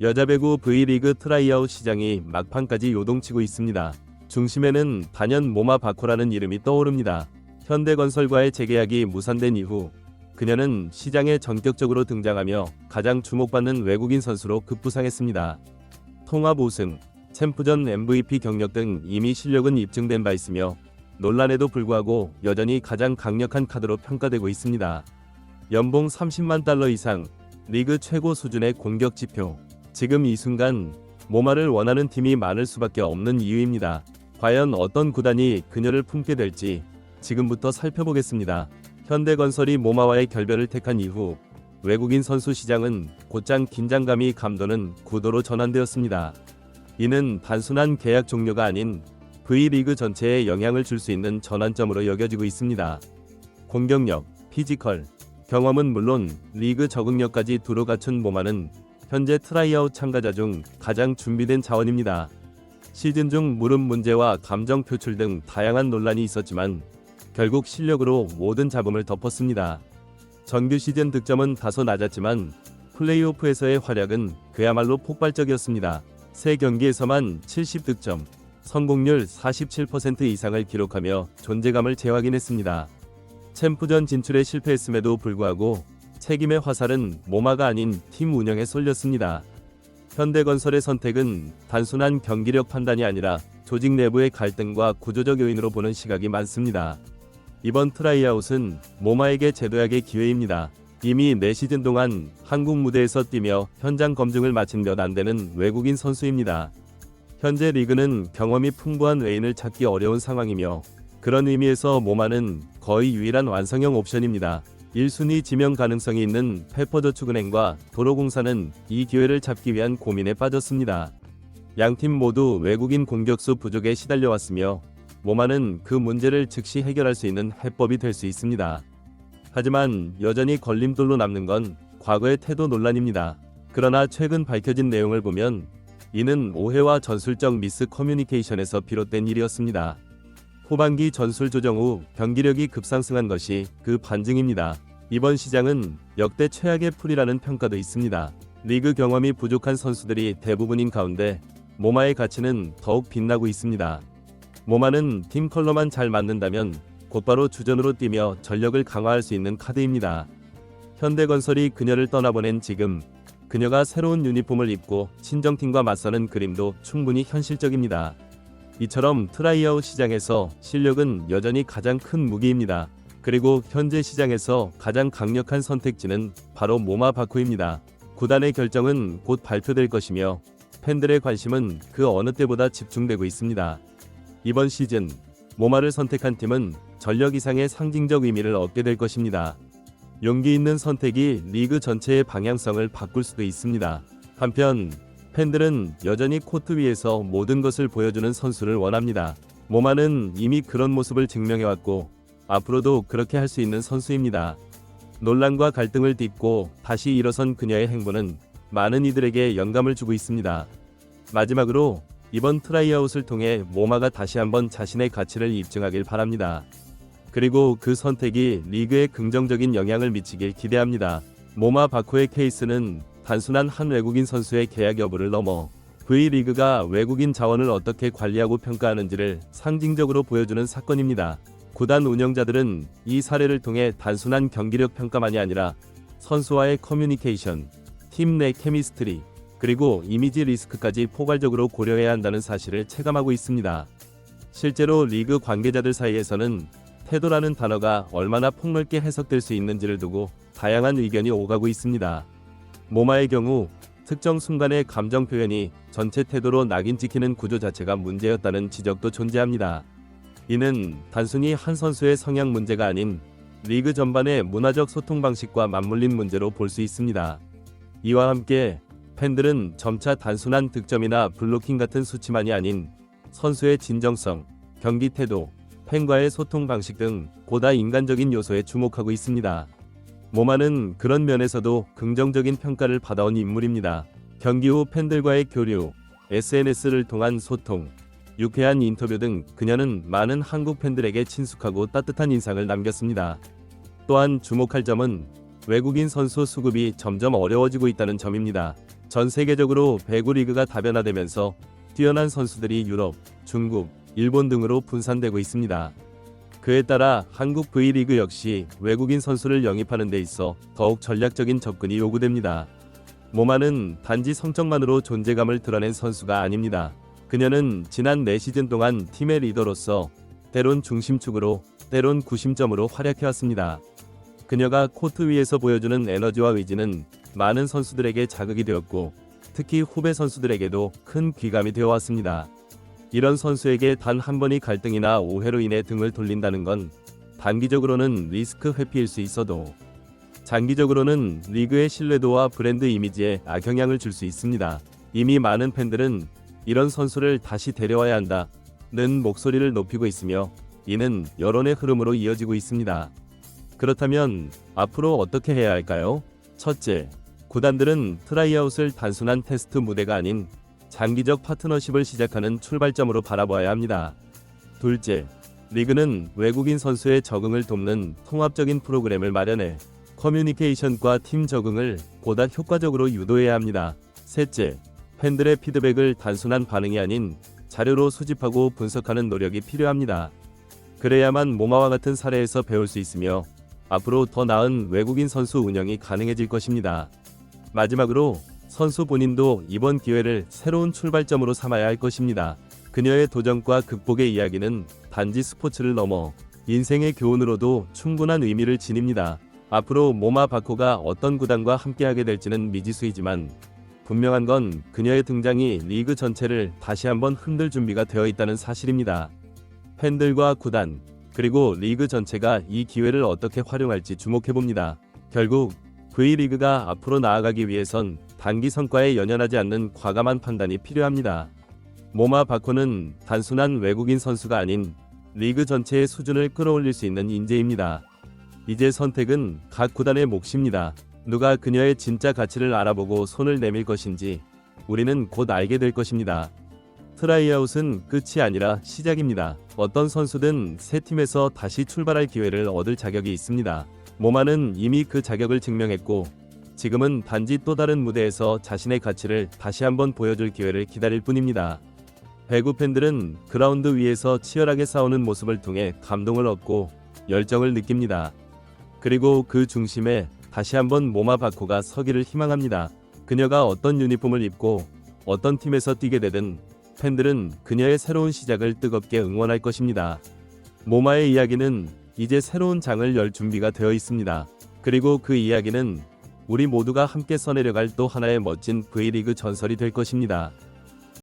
여자 배구 V리그 트라이아웃 시장이 막판까지 요동치고 있습니다. 중심에는 단연 모마 바코라는 이름이 떠오릅니다. 현대건설과의 재계약이 무산된 이후 그녀는 시장에 전격적으로 등장하며 가장 주목받는 외국인 선수로 급부상했습니다. 통합 우승, 챔프전 MVP 경력 등 이미 실력은 입증된 바 있으며 논란에도 불구하고 여전히 가장 강력한 카드로 평가되고 있습니다. 연봉 30만 달러 이상, 리그 최고 수준의 공격 지표. 지금 이 순간 모마를 원하는 팀이 많을 수밖에 없는 이유입니다. 과연 어떤 구단이 그녀를 품게 될지 지금부터 살펴보겠습니다. 현대건설이 모마와의 결별을 택한 이후 외국인 선수 시장은 곧장 긴장감이 감도는 구도로 전환되었습니다. 이는 단순한 계약 종료가 아닌 V리그 전체에 영향을 줄 수 있는 전환점으로 여겨지고 있습니다. 공격력, 피지컬, 경험은 물론 리그 적응력까지 두루 갖춘 모마는 현재 트라이아웃 참가자 중 가장 준비된 자원입니다. 시즌 중 무릎 문제와 감정 표출 등 다양한 논란이 있었지만 결국 실력으로 모든 잡음을 덮었습니다. 정규 시즌 득점은 다소 낮았지만 플레이오프에서의 활약은 그야말로 폭발적이었습니다. 3경기에서만 70득점, 성공률 47% 이상을 기록하며 존재감을 재확인했습니다. 챔프전 진출에 실패했음에도 불구하고 책임의 화살은 모마가 아닌 팀 운영에 쏠렸습니다. 현대건설의 선택은 단순한 경기력 판단이 아니라 조직 내부의 갈등과 구조적 요인으로 보는 시각이 많습니다. 이번 트라이아웃은 모마에게 재도약의 기회입니다. 이미 4시즌 동안 한국 무대에서 뛰며 현장 검증을 마친 몇 안 되는 외국인 선수입니다. 현재 리그는 경험이 풍부한 외인을 찾기 어려운 상황이며 그런 의미에서 모마는 거의 유일한 완성형 옵션입니다. 1순위 지명 가능성이 있는 페퍼저축은행과 도로공사는 이 기회를 잡기 위한 고민에 빠졌습니다. 양팀 모두 외국인 공격수 부족에 시달려왔으며 모마는 그 문제를 즉시 해결할 수 있는 해법이 될 수 있습니다. 하지만 여전히 걸림돌로 남는 건 과거의 태도 논란입니다. 그러나 최근 밝혀진 내용을 보면 이는 오해와 전술적 미스 커뮤니케이션에서 비롯된 일이었습니다. 후반기 전술 조정 후 경기력이 급상승한 것이 그 반증입니다. 이번 시장은 역대 최악의 풀이라는 평가도 있습니다. 리그 경험이 부족한 선수들이 대부분인 가운데 모마의 가치는 더욱 빛나고 있습니다. 모마는 팀 컬러만 잘 맞는다면 곧바로 주전으로 뛰며 전력을 강화할 수 있는 카드입니다. 현대건설이 그녀를 떠나보낸 지금 그녀가 새로운 유니폼을 입고 친정팀과 맞서는 그림도 충분히 현실적입니다. 이처럼 트라이아웃 시장에서 실력은 여전히 가장 큰 무기입니다. 그리고 현재 시장에서 가장 강력한 선택지는 바로 모마 바코입니다. 구단의 결정은 곧 발표될 것이며 팬들의 관심은 그 어느 때보다 집중되고 있습니다. 이번 시즌 모마를 선택한 팀은 전력 이상의 상징적 의미를 얻게 될 것입니다. 용기 있는 선택이 리그 전체의 방향성을 바꿀 수도 있습니다. 한편 팬들은 여전히 코트 위에서 모든 것을 보여주는 선수를 원합니다. 모마는 이미 그런 모습을 증명해왔고 앞으로도 그렇게 할 수 있는 선수입니다. 논란과 갈등을 딛고 다시 일어선 그녀의 행보는 많은 이들에게 영감을 주고 있습니다. 마지막으로 이번 트라이아웃을 통해 모마가 다시 한번 자신의 가치를 입증하길 바랍니다. 그리고 그 선택이 리그에 긍정적인 영향을 미치길 기대합니다. 모마 바코의 케이스는 단순한 한 외국인 선수의 계약 여부를 넘어 V리그가 외국인 자원을 어떻게 관리하고 평가하는지를 상징적으로 보여주는 사건입니다. 구단 운영자들은 이 사례를 통해 단순한 경기력 평가만이 아니라 선수와의 커뮤니케이션, 팀 내 케미스트리, 그리고 이미지 리스크까지 포괄적으로 고려해야 한다는 사실을 체감하고 있습니다. 실제로 리그 관계자들 사이에서는 태도라는 단어가 얼마나 폭넓게 해석될 수 있는지를 두고 다양한 의견이 오가고 있습니다. 모마의 경우 특정 순간의 감정 표현이 전체 태도로 낙인 찍히는 구조 자체가 문제였다는 지적도 존재합니다. 이는 단순히 한 선수의 성향 문제가 아닌 리그 전반의 문화적 소통 방식과 맞물린 문제로 볼 수 있습니다. 이와 함께 팬들은 점차 단순한 득점이나 블로킹 같은 수치만이 아닌 선수의 진정성, 경기 태도, 팬과의 소통 방식 등 보다 인간적인 요소에 주목하고 있습니다. 모마는 그런 면에서도 긍정적인 평가를 받아온 인물입니다. 경기 후 팬들과의 교류, SNS를 통한 소통, 유쾌한 인터뷰 등 그녀는 많은 한국 팬들에게 친숙하고 따뜻한 인상을 남겼습니다. 또한 주목할 점은 외국인 선수 수급이 점점 어려워지고 있다는 점입니다. 전 세계적으로 배구 리그가 다변화되면서 뛰어난 선수들이 유럽, 중국, 일본 등으로 분산되고 있습니다. 그에 따라 한국 V리그 역시 외국인 선수를 영입하는 데 있어 더욱 전략적인 접근이 요구됩니다. 모마는 단지 성적만으로 존재감을 드러낸 선수가 아닙니다. 그녀는 지난 4시즌 동안 팀의 리더로서 때론 중심축으로 때론 구심점으로 활약해왔습니다. 그녀가 코트 위에서 보여주는 에너지와 의지는 많은 선수들에게 자극이 되었고 특히 후배 선수들에게도 큰 귀감이 되어왔습니다. 이런 선수에게 단 한 번의 갈등이나 오해로 인해 등을 돌린다는 건 단기적으로는 리스크 회피일 수 있어도 장기적으로는 리그의 신뢰도와 브랜드 이미지에 악영향을 줄 수 있습니다. 이미 많은 팬들은 이런 선수를 다시 데려와야 한다는 목소리를 높이고 있으며 이는 여론의 흐름으로 이어지고 있습니다. 그렇다면 앞으로 어떻게 해야 할까요? 첫째, 구단들은 트라이아웃을 단순한 테스트 무대가 아닌 장기적 파트너십을 시작하는 출발점으로 바라봐야 합니다. 둘째, 리그는 외국인 선수의 적응을 돕는 통합적인 프로그램을 마련해 커뮤니케이션과 팀 적응을 보다 효과적으로 유도해야 합니다. 셋째, 팬들의 피드백을 단순한 반응이 아닌 자료로 수집하고 분석하는 노력이 필요합니다. 그래야만 모마와 같은 사례에서 배울 수 있으며 앞으로 더 나은 외국인 선수 운영이 가능해질 것입니다. 마지막으로 선수 본인도 이번 기회를 새로운 출발점으로 삼아야 할 것입니다. 그녀의 도전과 극복의 이야기는 단지 스포츠를 넘어 인생의 교훈으로도 충분한 의미를 지닙니다. 앞으로 모마 바코가 어떤 구단과 함께하게 될지는 미지수이지만 분명한 건 그녀의 등장이 리그 전체를 다시 한번 흔들 준비가 되어 있다는 사실입니다. 팬들과 구단, 그리고 리그 전체가 이 기회를 어떻게 활용할지 주목해봅니다. 결국 V리그가 앞으로 나아가기 위해선 단기 성과에 연연하지 않는 과감한 판단이 필요합니다. 모마 바코는 단순한 외국인 선수가 아닌 리그 전체의 수준을 끌어올릴 수 있는 인재입니다. 이제 선택은 각 구단의 몫입니다. 누가 그녀의 진짜 가치를 알아보고 손을 내밀 것인지 우리는 곧 알게 될 것입니다. 트라이아웃은 끝이 아니라 시작입니다. 어떤 선수든 새 팀에서 다시 출발할 기회를 얻을 자격이 있습니다. 모마는 이미 그 자격을 증명했고 지금은 단지 또 다른 무대에서 자신의 가치를 다시 한번 보여줄 기회를 기다릴 뿐입니다. 배구 팬들은 그라운드 위에서 치열하게 싸우는 모습을 통해 감동을 얻고 열정을 느낍니다. 그리고 그 중심에 다시 한번 모마 바코가 서기를 희망합니다. 그녀가 어떤 유니폼을 입고 어떤 팀에서 뛰게 되든 팬들은 그녀의 새로운 시작을 뜨겁게 응원할 것입니다. 모마의 이야기는 이제 새로운 장을 열 준비가 되어 있습니다. 그리고 그 이야기는 우리 모두가 함께 써내려갈 또 하나의 멋진 V리그 전설이 될 것입니다.